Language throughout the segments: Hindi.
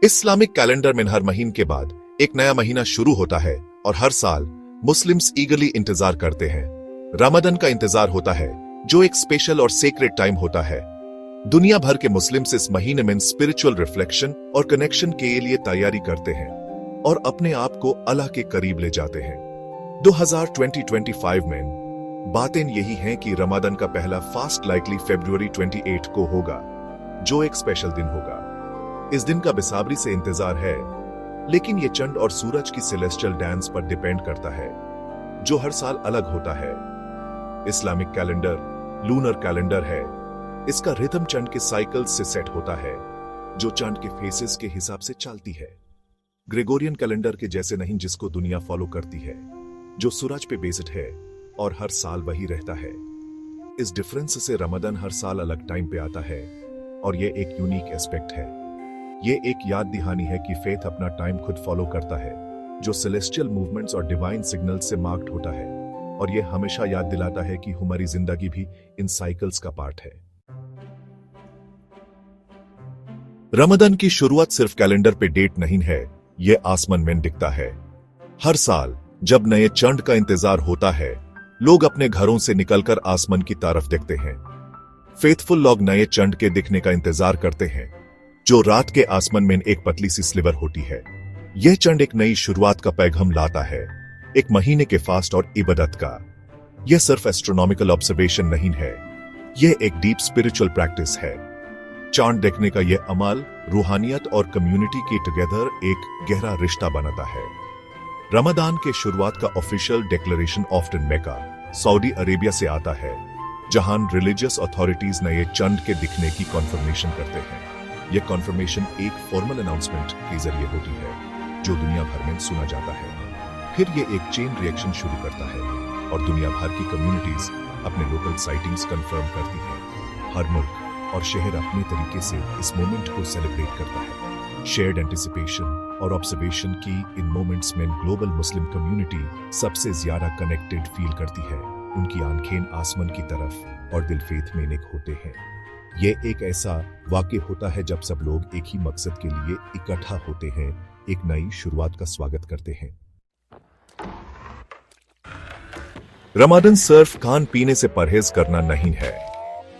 इस्लामिक कैलेंडर में हर महीने के बाद एक नया महीना शुरू होता है और हर साल मुस्लिम्स ईगरली इंतजार करते हैं। रमजान का इंतजार होता है जो एक स्पेशल और सेक्रेट टाइम होता है। दुनिया भर के मुस्लिम्स इस महीने में स्पिरिचुअल रिफ्लेक्शन और कनेक्शन के लिए तैयारी करते हैं और अपने आप को अल्लाह के करीब ले जाते हैं। 2025 में बातें यही हैं कि रमजान का पहला फास्ट लाइकली फरवरी 28 को होगा, जो एक स्पेशल दिन होगा। इस दिन का बेसब्री से इंतजार है, लेकिन ये चंद और सूरज की सेलेस्टियल डांस पर डिपेंड करता है, जो हर साल अलग होता है। इस्लामिक कैलेंडर लूनर कैलेंडर है। इसका रिथम चंद के साइकिल्स से सेट होता है, जो चंद के फेसेस के हिसाब से चलती है। ग्रेगोरियन कैलेंडर के जैसे नहीं, जिसको दुनिया फॉलो करती है, जो सूरज पे बेस्ड है और हर साल वही रहता है। इस डिफरेंस से रमजान हर साल अलग टाइम पे आता है और ये एक यूनिक एस्पेक्ट है। ये एक याद दहानी है कि फेथ अपना टाइम खुद फॉलो करता है, जो सेलेस्टियल मूवमेंट्स और डिवाइन सिग्नल से मार्क्ड होता है, और ये हमेशा याद दिलाता है कि हमारी जिंदगी भी इन साइकिल्स का पार्ट है। रमजान की शुरुआत सिर्फ कैलेंडर पे डेट नहीं है, ये आसमान में दिखता है। हर साल जब नए चंद का इंतजार होता है, लोग अपने घरों से निकलकर आसमान की तरफ देखते हैं। फेथफुल लोग नए चंद के दिखने का इंतजार करते हैं, जो रात के आसमान में एक पतली सी स्लिवर होती है। यह चंद एक नई शुरुआत का पैगाम लाता है, एक महीने के फास्ट और इबादत का। यह सिर्फ एस्ट्रोनॉमिकल ऑब्जर्वेशन नहीं है, यह एक डीप स्पिरिचुअल प्रैक्टिस है। चांद देखने का यह अमल रूहानियत और कम्युनिटी के टुगेदर एक गहरा रिश्ता बनाता है। रमजान के शुरुआत का ऑफिशियल डिक्लेरेशन ऑफ्टन मेका, सऊदी अरेबिया से आता है, जहां रिलीजियस अथॉरिटीज नए चंद के दिखने की कॉन्फर्मेशन करते हैं। यह कॉन्फर्मेशन एक फॉर्मल अनाउंसमेंट के जरिए होती है, जो दुनिया भर में सुना जाता है। फिर यह एक चेन रिएक्शन शुरू करता है और दुनिया भर की कम्युनिटीज अपने लोकल साइटिंग्स कंफर्म करती है। हर मुल्क और शहर अपने तरीके से इस मोमेंट को सेलिब्रेट करता है। शेयर्ड एंटिसिपेशन और ऑब्जर्वेशन की इन मोमेंट्स में ग्लोबल मुस्लिम कम्युनिटी सबसे ज्यादा कनेक्टेड फील करती है। उनकी आंखें आसमान की तरफ और दिल फेथ में एक होते हैं। यह एक ऐसा वाक़या होता है जब सब लोग एक ही मकसद के लिए इकट्ठा होते हैं, एक नई शुरुआत का स्वागत करते हैं। रमजान सिर्फ खान पीने से परहेज करना नहीं है,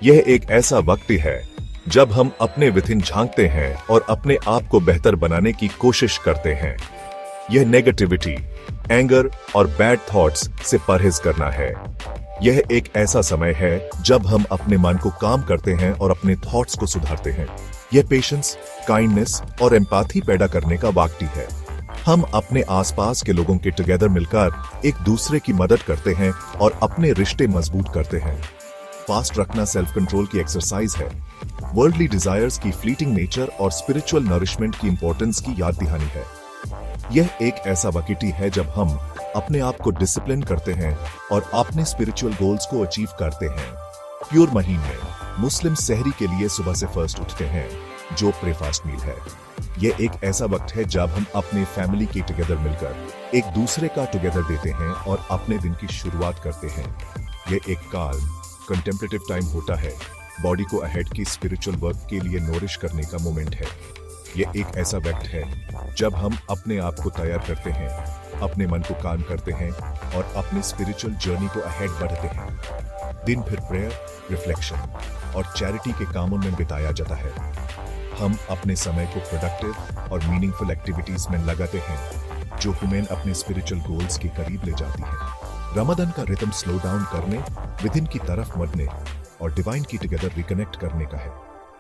यह एक ऐसा वक्त है जब हम अपने विथिन झांकते हैं और अपने आप को बेहतर बनाने की कोशिश करते हैं। यह नेगेटिविटी, एंगर और बैड थॉट्स से परहेज करना है। यह एक ऐसा समय है जब हम अपने मन को काम करते हैं और अपने थॉट्स को सुधारते हैं। यह पेशेंस, काइंडनेस और एम्पैथी पैदा करने का वक्त है। हम अपने आसपास के लोगों के टुगेदर मिलकर एक दूसरे की मदद करते हैं और अपने रिश्ते मजबूत करते हैं। फास्ट रखना सेल्फ कंट्रोल की एक्सरसाइज है। वर्ल्डली डिजायर्स की फ्लीटिंग नेचर और स्पिरिचुअल नरिशमेंट की इंपॉर्टेंस की याद दहानी है। यह एक ऐसा वक्त है जब हम अपने आप को डिसिप्लिन करते हैं और अपने स्पिरिचुअल गोल्स को अचीव करते हैं। प्योर महीने मुस्लिम सहरी के लिए सुबह से फर्स्ट उठते हैं, जो ब्रेकफास्ट मील है। यह एक ऐसा वक्त है जब हम अपने फैमिली के टुगेदर मिलकर एक दूसरे का टुगेदर देते हैं और अपने दिन की शुरुआत करते हैं। यह एक काल्म कंटेम्पलेटिव टाइम होता है, बॉडी को अहेड की स्पिरिचुअल वर्क के लिए नोरिश करने का मोमेंट है। यह एक ऐसा वक्त है जब हम अपने आप को तैयार करते हैं, अपने मन को काम करते हैं और अपने स्पिरिचुअल जर्नी को अहेड बढ़ते हैं। दिन फिर प्रेयर, रिफ्लेक्शन और चैरिटी के कामों में बिताया जाता है। हम अपने समय को प्रोडक्टिव और मीनिंगफुल एक्टिविटीज में लगाते हैं, जो हमें अपने स्पिरिचुअल गोल्स के करीब ले जाती है। रमजान का रिदम स्लो डाउन करने, विदिन की तरफ बढ़ने और डिवाइन की टुगेदर रिकनेक्ट करने का है।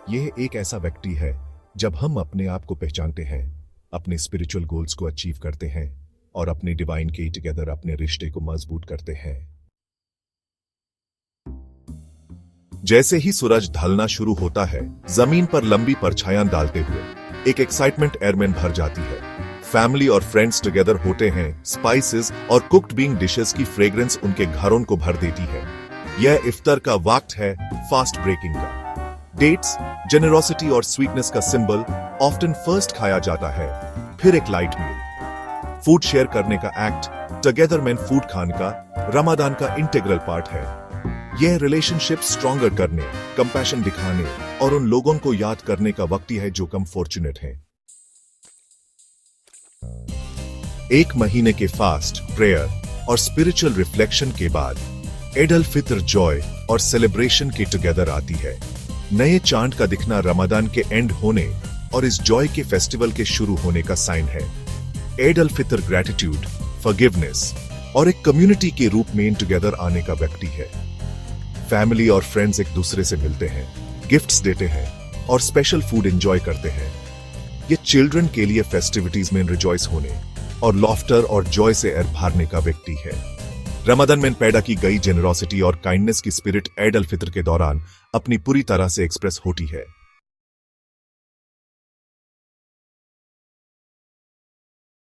यह एक ऐसा वक्त है जब हम अपने आप को पहचानते हैं, अपने स्पिरिचुअल गोल्स को अचीव करते हैं और अपने डिवाइन के टुगेदर अपने रिश्ते को मजबूत करते हैं। जैसे ही सूरज ढलना शुरू होता है, जमीन पर लंबी परछाइयां डालते हुए एक एक्साइटमेंट एयर में भर जाती है। फैमिली और फ्रेंड्स टुगेदर होते हैं, स्पाइसेस और कुक्ड बीइंग डिशेस की फ्रेग्रेंस उनके घरों को भर देती है। यह इफ्तार का वक्त है, फास्ट ब्रेकिंग का। डेट्स, जेनरोसिटी और स्वीटनेस का सिंबल ऑफ्टन फर्स्ट खाया जाता है, फिर एक लाइट मील। फूड शेयर करने का एक्ट, टुगेदर में फूड खाने का रमजान का इंटीग्रल पार्ट है। यह रिलेशनशिप स्ट्रॉन्गर करने, कंपैशन दिखाने और उन लोगों को याद करने का वक्त है जो कम फॉर्चुनेट हैं। एक महीने के फास्ट, प्रेयर और स्पिरिचुअल रिफ्लेक्शन के बाद ईद अल फितर जॉय और सेलिब्रेशन के टुगेदर आती है। नए चांद का दिखना रमजान के एंड होने और इस जॉय के फेस्टिवल के शुरू होने का साइन है। ईद अल फितर ग्रेटिट्यूड, फॉरगिवनेस और एक कम्युनिटी के रूप में इन टुगेदर आने का व्यक्ति है। फैमिली और फ्रेंड्स एक दूसरे से मिलते हैं, गिफ्ट्स देते हैं और स्पेशल फूड एंजॉय करते हैं। ये चिल्ड्रन के लिए फेस्टिविटीज में रिजॉइस होने और लॉफ्टर और जॉय से एर भरने का व्यक्ति है। रमजान में पैदा की गई जेनरोसिटी और काइंडनेस की स्पिरिट ईद अल फितर के दौरान अपनी पूरी तरह से एक्सप्रेस होती है।